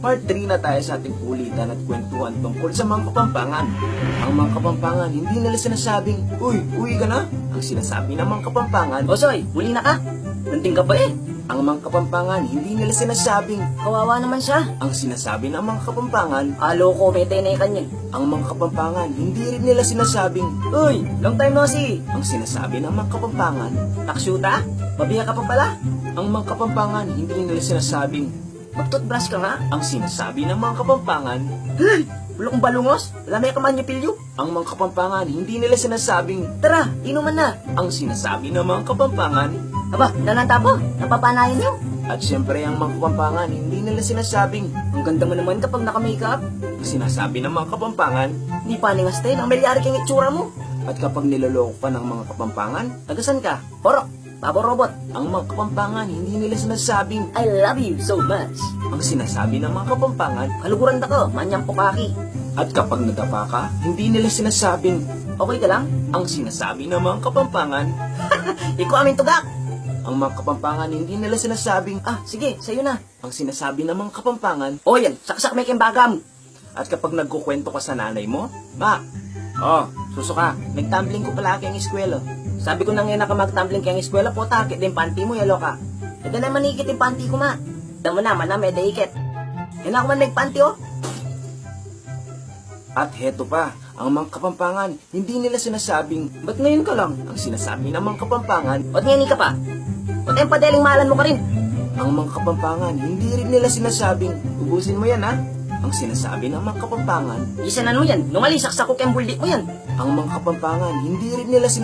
Part 3 na tayo sa ating kulitan at kwentuhan tungkol sa mga Kapampangan. Ang mga Kapampangan, hindi nila sinasabing, "Uy, uwi ka na." Ang sinasabi ng mga Kapampangan, Osoy, huli na ka. Nanding ka pa eh. ang mga Kapampangan, hindi nila sinasabing, Kawawa naman siya. ang sinasabi ng mga Kapampangan, Alo ko, may tenay kanya. ang mga Kapampangan, hindi rin nila sinasabing, Uy, long time no see. ang sinasabi ng mga Kapampangan, Taksyuta, babiya ka pa pala. ang mga Kapampangan, hindi nila sinasabing, Mag-toothbrush ka nga. ang sinasabi ng mga Kapampangan, Hey, bulong balungos. Lamay ka man niya pilyo. ang mga Kapampangan, hindi nila sinasabing, Tara, inuman na. ang sinasabi ng mga Kapampangan, Aba, nananta po. Napapanayan niyo. at syempre ang mga Kapampangan, hindi nila sinasabing, Ang ganda mo naman kapag naka-makeup. ang sinasabi ng mga Kapampangan, Di paningas tayo. Ang milyari kang itsura mo. at kapag niloloko ka ng mga Kapampangan, Tagasan ka? Porok. Babo robot. ang mga Kapampangan, hindi nila sinasabing, I love you so much. ang sinasabi ng mga Kapampangan, Kaluguran ta ko. Manyang pukaki. at kapag nadapa ka, hindi nila sinasabing, Okay ka lang? ang sinasabi ng mga Kapampangan, Ikaw aming tugak. ang mga Kapampangan, hindi nila sinasabing, Ah, sige, sa'yo na. ang sinasabi ng mga Kapampangan, O yan, saksak may kembagam. at kapag nagkukwento ka sa nanay mo, "Ma, oh, susuka, nagtumbling ko palagi ang eskwela." Sabi ko na ngayon na ka magtumbling kayang eskwela po, takit din panty mo, yalo ka. E na manikit yung panty ko, ma. Damo naman na, may daikit. Yan ako man nagpanty, oh. At heto pa, ang mga Kapampangan, hindi nila sinasabing, Ba't ngayon ka lang? ang sinasabi ng mga Kapampangan, Ba't ngayon ka pa? Ba't yung padeling mahalan mo ka rin? ang mga Kapampangan, hindi rin nila sinasabing, "Ubusin mo yan ha." Ang sinasabi ng mga Kapampangan, Isanan mo yan. Nung alisaksak ko kayang buldi mo yan. ang mga Kapampangan, hindi rin nila sinasabing,